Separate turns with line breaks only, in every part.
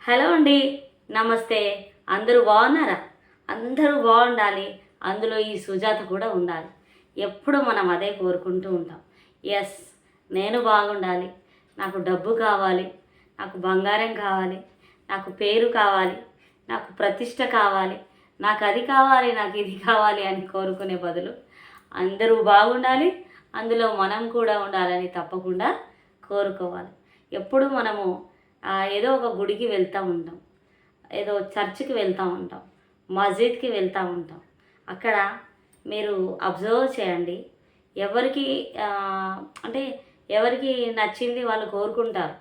Hello అండి, నమస్తే. అందరూ బాగున్నారా? అందరూ బాగుండాలి. అందులో ఈ సుజాత కూడా ఉండాలి. ఎప్పుడు మనం అదే కోరుకుంటూ ఉంటాం. ఎస్, నేను బాగుండాలి, నాకు డబ్బు కావాలి, నాకు బంగారం కావాలి, నాకు పేరు కావాలి, నాకు ప్రతిష్ట కావాలి, నాకు అది కావాలి, నాకు ఇది కావాలి అని కోరుకునే బదులు అందరూ బాగుండాలి, అందులో మనం కూడా ఉండాలని తప్పకుండా కోరుకోవాలి. ఎప్పుడు మనము ఏదో ఒక గుడికి వెళ్తూ ఉంటాం, ఏదో చర్చికి వెళ్తూ ఉంటాం, మస్జిద్కి వెళ్తూ ఉంటాం. అక్కడ మీరు అబ్జర్వ్ చేయండి. ఎవరికి అంటే ఎవరికి నచ్చింది వాళ్ళు కోరుకుంటారు.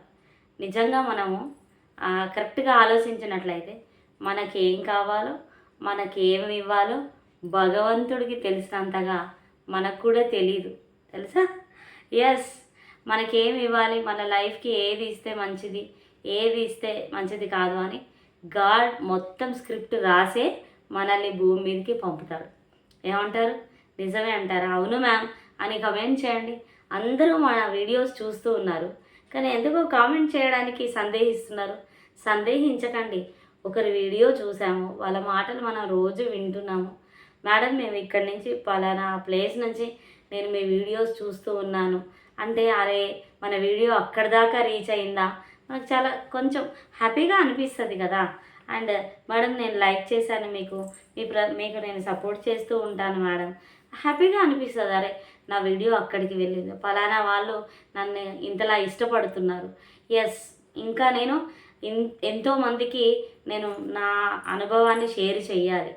నిజంగా మనము కరెక్ట్గా ఆలోచించినట్లయితే మనకి ఏం కావాలో, మనకి ఏమి ఇవ్వాలో భగవంతుడికి తెలిసినంతగా మనకు కూడా తెలీదు, తెలుసా? ఎస్, మనకేమి ఇవ్వాలి, మన లైఫ్కి ఏది ఇస్తే మంచిది, ఏది ఇస్తే మంచిది కాదు అని గాడ్ మొత్తం స్క్రిప్ట్ రాసే మనల్ని భూమి మీదకి పంపుతాడు. ఏమంటారు? నిజమే అంటారా? అవును మ్యామ్ అని కమెంట్ చేయండి. అందరూ మన వీడియోస్ చూస్తూ ఉన్నారు, కానీ ఎందుకో కామెంట్ చేయడానికి సందేహిస్తున్నారు. సందేహించకండి. ఒకరి వీడియో చూసాము, వాళ్ళ మాటలు మనం రోజు వింటున్నాము. మేడం, మేము ఇక్కడి నుంచి పలానా ప్లేస్ నుంచి నేను మీ వీడియోస్ చూస్తూ ఉన్నాను అంటే, అరే మన వీడియో అక్కడి దాకా రీచ్ అయిందా, మనకు చాలా కొంచెం హ్యాపీగా అనిపిస్తుంది కదా. అండ్ మేడం, నేను లైక్ చేశాను, మీకు నేను సపోర్ట్ చేస్తూ ఉంటాను మేడం, హ్యాపీగా అనిపిస్తుంది. అరే నా వీడియో అక్కడికి వెళ్ళింది, ఫలానా వాళ్ళు నన్ను ఇంతలా ఇష్టపడుతున్నారు. ఎస్, ఇంకా నేను ఎంతోమందికి నేను నా అనుభవాన్ని షేర్ చేయాలి.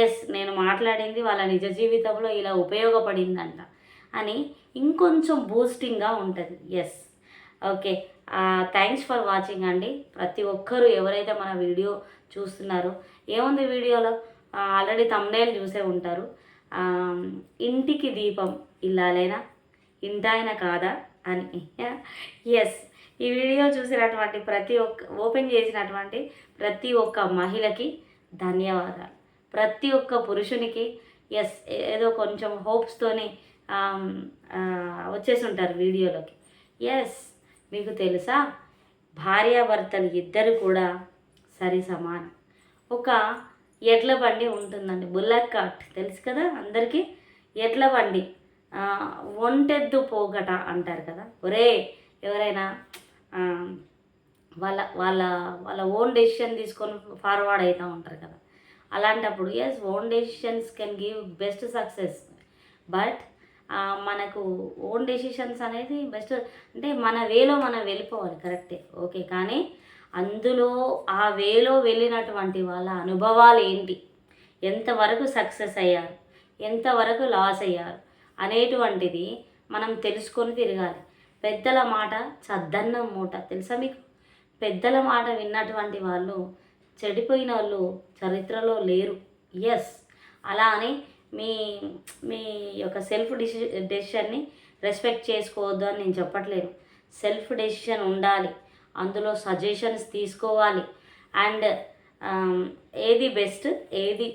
ఎస్, నేను మాట్లాడింది వాళ్ళ నిజ జీవితంలో ఇలా ఉపయోగపడిందంట అని ఇంకొంచెం బూస్టింగ్గా ఉంటుంది. Yes, okay. Thanks for watching అండి. ప్రతి ఒక్కరూ ఎవరైతే మన వీడియో చూస్తున్నారో, ఏముంది వీడియోలో ఆల్రెడీ థంబ్నెయిల్ చూసే ఉంటారు. ఇంటికి దీపం ఇల్లాలేనా, ఇంటాయన కాదా అని. ఎస్, ఈ వీడియో చూసినటువంటి ఓపెన్ చేసినటువంటి ప్రతి ఒక్క మహిళకి ధన్యవాదాలు. ప్రతి ఒక్క పురుషునికి ఎస్, ఏదో కొంచెం హోప్స్తోని వచ్చేసి ఉంటారు వీడియోలోకి. ఎస్, మీకు తెలుసా, భార్యాభర్తలు ఇద్దరు కూడా సరి సమానం. ఒక ఎడ్ల బండి ఉంటుందండి, బుల్లక్ కార్ట్, తెలుసు కదా అందరికీ. ఎడ్ల బండి ఒంటెద్దు పోగట అంటారు కదా. ఒరే, ఎవరైనా వాళ్ళ వాళ్ళ వాళ్ళ ఓన్ డెసిషన్ తీసుకొని ఫార్వర్డ్ అవుతూ ఉంటారు కదా. అలాంటప్పుడు yes, own decisions can give best success. But మనకు ఓన్ డెసిషన్స్ అనేది బెస్ట్ అంటే మన వేలో మనం వెళ్ళిపోవాలి, కరెక్టే, ఓకే. కానీ అందులో ఆ వేలో వెళ్ళినటువంటి వాళ్ళ అనుభవాలు ఏంటి, ఎంతవరకు సక్సెస్ అయ్యారు, ఎంతవరకు లాస్ అయ్యారు అనేటువంటిది మనం తెలుసుకొని తిరగాలి. పెద్దల మాట చద్దన్నం మూట, తెలుసా మీకు? పెద్దల మాట విన్నటువంటి వాళ్ళు చెడిపోయిన వాళ్ళు చరిత్రలో లేరు. ఎస్, అలా అని మీ మీ యొక్క సెల్ఫ్ డెసిషన్ని రెస్పెక్ట్ చేసుకోవద్దు అని నేను చెప్పట్లేదు. సెల్ఫ్ డెసిషన్ ఉండాలి, అందులో సజెషన్స్ తీసుకోవాలి. అండ్ ఏది బెస్ట్, ఏది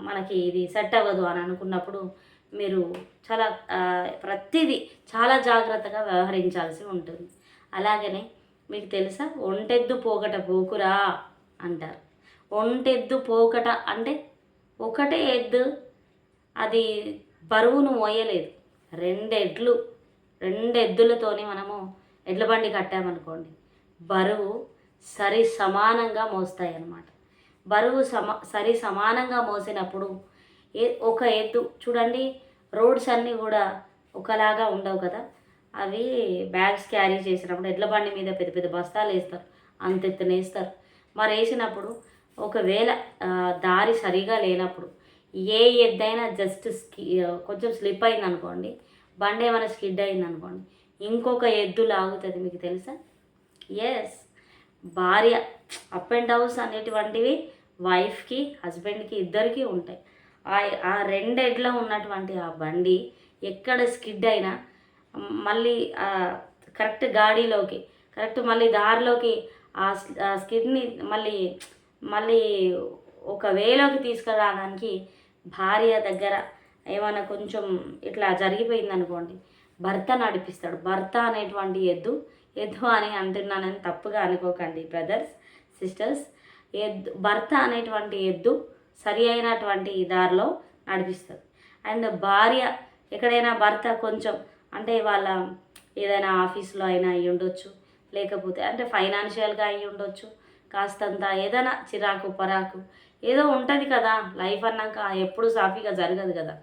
మనకి ఇది సెట్ అవ్వదు అని అనుకున్నప్పుడు మీరు ప్రతిదీ చాలా జాగ్రత్తగా వ్యవహరించాల్సి ఉంటుంది. అలాగనే మీకు తెలుసా, ఒంటెద్దు పోకట పోకురా అంటారు. ఒంటెద్దు పోకట అంటే ఒకటే ఎద్దు, అది బరువును మోయలేదు. రెండెద్దులతోని మనము ఎడ్ల బండి కట్టామనుకోండి, బరువు సరి సమానంగా మోస్తాయి అన్నమాట. బరువు సరి సమానంగా మోసినప్పుడు ఒక ఎద్దు చూడండి, రోడ్స్ అన్నీ కూడా ఒకలాగా ఉండవు కదా. అవి బ్యాగ్స్ క్యారీ చేసినప్పుడు ఎడ్ల బండి మీద పెద్ద పెద్ద బస్తాలు వేస్తారు, అంతెత్తున వేస్తారు. మరి వేసినప్పుడు ఒకవేళ దారి సరిగా లేనప్పుడు ఏ ఎద్దైనా జస్ట్ కొంచెం స్లిప్ అయింది అనుకోండి, బండి ఏమైనా స్కిడ్ అయింది అనుకోండి, ఇంకొక ఎద్దు లాగుతుంది. మీకు తెలుసా? ఎస్, భార్య అప్ అండ్ డౌన్స్ అనేటువంటివి వైఫ్కి హస్బెండ్కి ఇద్దరికీ ఉంటాయి. ఆ రెండెడ్లో ఉన్నటువంటి ఆ బండి ఎక్కడ స్కిడ్ అయినా మళ్ళీ కరెక్ట్ గాడిలోకి, కరెక్ట్ మళ్ళీ దారిలోకి ఆ స్కిడ్ని మళ్ళీ ఒక వేలోకి తీసుకురావడానికి భార్య దగ్గర ఏమైనా కొంచెం ఇట్లా జరిగిపోయింది అనుకోండి, భర్త నడిపిస్తాడు. భర్త అనేటువంటి ఎద్దు ఎద్దు అని అంటున్నానని తప్పుగా అనుకోకండి బ్రదర్స్, సిస్టర్స్. భర్త అనేటువంటి ఎద్దు సరి అయినటువంటి దారిలో నడిపిస్తుంది. అండ్ భార్య ఎక్కడైనా భర్త కొంచెం అంటే వాళ్ళ ఏదైనా ఆఫీస్లో అయినా అయ్యి ఉండొచ్చు, లేకపోతే అంటే ఫైనాన్షియల్గా అయ్యి ఉండొచ్చు, కాస్తంత ఏదైనా చిరాకు పరాకు ఏదో ఉంటుంది కదా, లైఫ్ అన్నాక ఎప్పుడు సాఫీగా జరగదు కదా.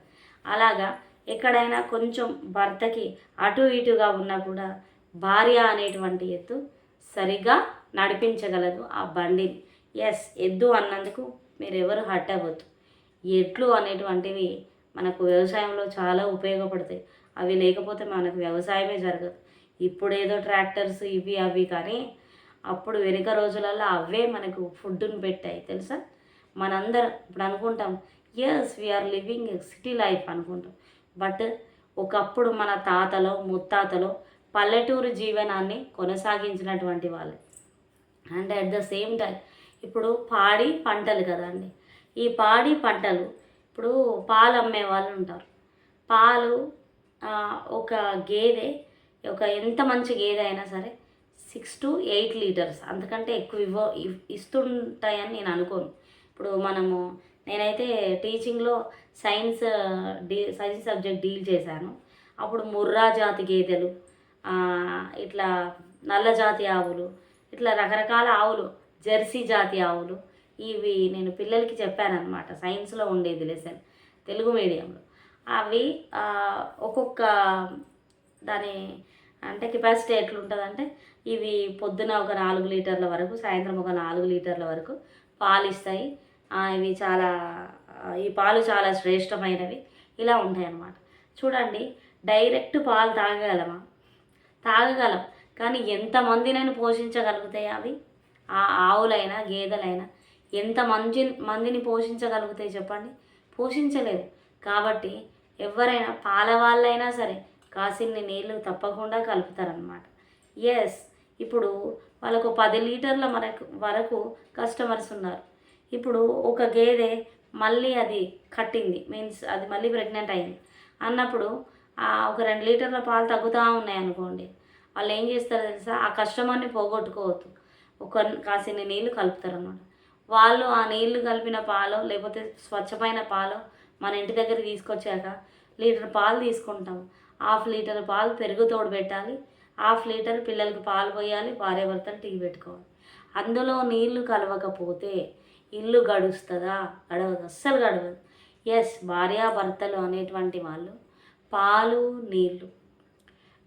అలాగా ఎక్కడైనా కొంచెం భర్తకి అటు ఇటుగా ఉన్నా కూడా భార్య అనేటువంటి ఎద్దు సరిగ్గా నడిపించగలదు ఆ బండిని. ఎస్, ఎద్దు అన్నందుకు మీరు ఎవరు హర్ట్ అవ్వద్దు. ఎడ్లు అనేటువంటివి మనకు వ్యవసాయంలో చాలా ఉపయోగపడతాయి. అవి లేకపోతే మనకు వ్యవసాయమే జరగదు. ఇప్పుడేదో ట్రాక్టర్స్ ఇవి అవి, కానీ అప్పుడు వెనుక రోజులలో అవే మనకు ఫుడ్ని పెట్టాయి తెలుసా. మనందరం ఇప్పుడు అనుకుంటాం yes we are living city life అనుకుంటాం, బట్ ఒకప్పుడు మన తాతలో ముత్తాతలో పల్లెటూరు జీవనాన్ని కొనసాగించినటువంటి వాళ్ళు. And at the same time ఇప్పుడు పాడి పంటలు కదండి, ఈ పాడి పంటలు ఇప్పుడు పాలు అమ్మే వాళ్ళు ఉంటారు. పాలు ఒక గేదె ఎంత మంచి గేదె అయినా సరే 6 to 8 లీటర్స్ అంతకంటే ఎక్కువ ఇస్తుంటాయని నేను అనుకోను. ఇప్పుడు నేనైతే టీచింగ్లో సైన్స్ సబ్జెక్ట్ డీల్ చేశాను. అప్పుడు ముర్రా జాతి గేదెలు, ఇట్లా నల్ల జాతి ఆవులు, ఇట్లా రకరకాల ఆవులు, జెర్సీ జాతి ఆవులు, ఇవి నేను పిల్లలకి చెప్పానన్నమాట. సైన్స్లో ఉండేది లెసన్, తెలుగు మీడియంలో. అవి ఒక్కొక్క దాని అంటే కెపాసిటీ ఎట్లుంటుందంటే, ఇవి పొద్దున ఒక 4 లీటర్ల వరకు, సాయంత్రం ఒక 4 లీటర్ల వరకు పాలు ఇస్తాయి. ఇవి చాలా ఈ పాలు చాలా శ్రేష్టమైనవి, ఇలా ఉంటాయి అన్నమాట. చూడండి, డైరెక్ట్ పాలు తాగగలమా? తాగగలం, కానీ ఎంతమందినైనా పోషించగలుగుతాయి అవి? ఆ ఆవులైనా గేదెలైనా మందిని పోషించగలుగుతాయి చెప్పండి? పోషించలేవు. కాబట్టి ఎవరైనా పాల వాళ్ళైనా సరే కాసిన్ని నీళ్ళు తప్పకుండా కలుపుతారనమాట. ఎస్, ఇప్పుడు వాళ్ళకు 10 లీటర్ల వరకు కస్టమర్స్ ఉన్నారు. ఇప్పుడు ఒక గేదె మళ్ళీ అది కట్టింది, మీన్స్ అది మళ్ళీ ప్రెగ్నెంట్ అయింది అన్నప్పుడు ఒక 2 లీటర్ల పాలు తగ్గుతూ ఉన్నాయి అనుకోండి, వాళ్ళు ఏం చేస్తారో తెలుసా? ఆ కస్టమర్ని పోగొట్టుకోవద్దు, కాసిన్ని నీళ్ళు కలుపుతారు అన్నమాట. వాళ్ళు ఆ నీళ్లు కలిపిన పాలు లేకపోతే స్వచ్ఛమైన పాలు మన ఇంటి దగ్గర తీసుకొచ్చాక లీటర్ పాలు తీసుకుంటాం. 1/2 లీటర్ పాలు పెరుగు తోడు పెట్టాలి, 1/2 లీటర్ పిల్లలకి పాలు పోయాలి, భార్యాభర్తలు టీ పెట్టుకోవాలి. అందులో నీళ్లు కలవకపోతే ఇల్లు గడుస్తుందా? గడవదు, అస్సలు గడవదు. ఎస్, భార్యాభర్తలు అనేటువంటి వాళ్ళు పాలు నీళ్ళు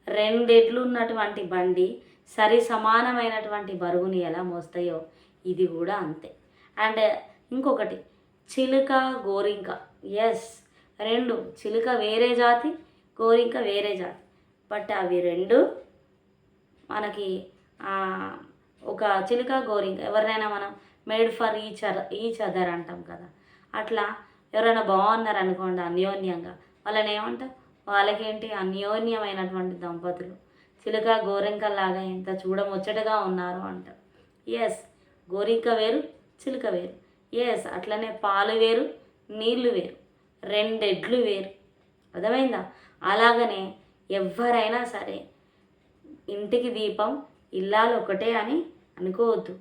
2 ఎడ్లు ఉన్నటువంటి బండి సరి సమానమైనటువంటి బరువుని ఎలా మోస్తాయో ఇది కూడా అంతే. అండ్ ఇంకొకటి, చిలుక గోరింక. ఎస్, 2, చిలుక వేరే జాతి, గోరింక వేరే జాతి, బట్ అవి 2 మనకి ఒక చిలుక గోరింక ఎవరినైనా మనం మేడ్ ఫర్ ఈచ్ అదర్ అంటాం కదా. అట్లా ఎవరైనా బాగున్నారు అనుకోండి అన్యోన్యంగా, వాళ్ళని ఏమంటాం? వాళ్ళకేంటి, అన్యోన్యమైనటువంటి దంపతులు, చిలుక గోరింకల్లాగా ఎంత చూడముచ్చటగా ఉన్నారు అంటారు. ఎస్, గోరింక వేరు, చిలుక వేరు. ఎస్, అట్లనే పాలు వేరు, నీళ్లు వేరు, 2 ఎడ్లు వేరు. అర్థమైందా? అలాగనే ఎవరైనా సరే ఇంటికి దీపం ఇల్లాలు ఒకటే అని అనుకోవద్దు.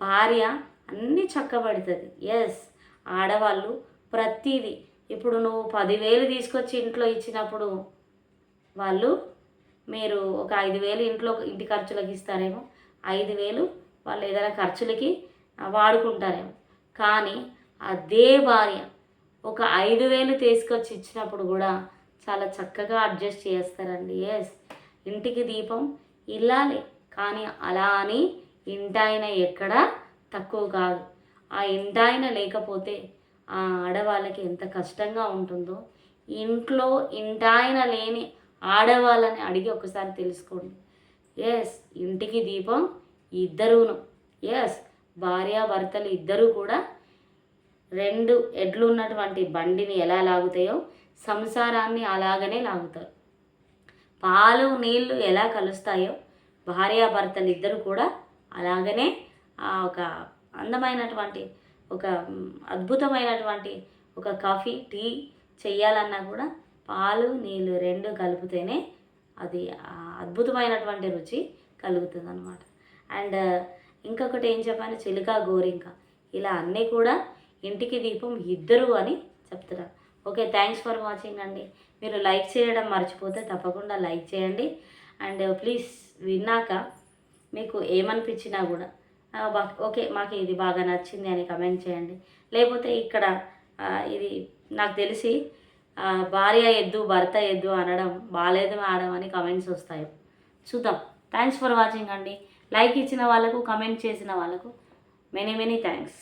భార్య అన్నీ చక్కబడుతుంది. ఎస్, ఆడవాళ్ళు ప్రతిదీ. ఇప్పుడు నువ్వు 10,000 తీసుకొచ్చి ఇంట్లో ఇచ్చినప్పుడు మీరు ఒక 5,000 ఇంటి ఖర్చులకు ఇస్తారేమో, 5,000 వాళ్ళు ఏదైనా ఖర్చులకి వాడుకుంటారేమో. కానీ అదే భార్య ఒక 5,000 తీసుకొచ్చి ఇచ్చినప్పుడు కూడా చాలా చక్కగా అడ్జస్ట్ చేస్తారండి. ఎస్, ఇంటికి దీపం ఇల్లాలే, కానీ అలా అని ఇంటాయన ఎక్కడా తక్కువ కాదు. ఆ ఇంటాయన లేకపోతే ఆ ఆడవాళ్ళకి ఎంత కష్టంగా ఉంటుందో ఇంట్లో ఇంటాయన లేని ఆడవాళ్ళని అడిగి ఒకసారి తెలుసుకోండి. ఎస్, ఇంటికి దీపం ఇద్దరూను. ఎస్, భార్యాభర్తలు ఇద్దరూ కూడా 2 ఎడ్లు ఉన్నటువంటి బండిని ఎలా లాగుతాయో సంసారాన్ని అలాగనే లాగుతారు. పాలు నీళ్లు ఎలా కలుస్తాయో భార్యాభర్తలు ఇద్దరు కూడా అలాగనే ఒక అందమైనటువంటి ఒక అద్భుతమైనటువంటి ఒక కాఫీ టీ చెయ్యాలన్నా కూడా పాలు నీళ్ళు 2 కలిపితేనే అది అద్భుతమైనటువంటి రుచి కలుగుతుంది అనమాట. అండ్ ఇంకొకటి ఏం చెప్పాను, చిలుక గోరింక, ఇలా అన్నీ కూడా ఇంటికి దీపం ఇద్దరు అని చెప్తున్నారు. ఓకే, థ్యాంక్స్ ఫర్ వాచింగ్ అండి. మీరు లైక్ చేయడం మర్చిపోతే తప్పకుండా లైక్ చేయండి. అండ్ ప్లీజ్ విన్నాక మీకు ఏమనిపించినా కూడా ఓకే మాకు ఇది బాగా నచ్చింది అని కమెంట్ చేయండి. లేకపోతే ఇక్కడ ఇది నాకు తెలిసి భార్య ఎద్దు భర్త ఎద్దు అనడం బాలేదు మేడం అని కమెంట్స్ వస్తాయి, చూద్దాం. థ్యాంక్స్ ఫర్ వాచింగ్ అండి. లైక్ ఇచ్చిన వాళ్ళకు, కమెంట్ చేసిన వాళ్ళకు మెనీ థ్యాంక్స్.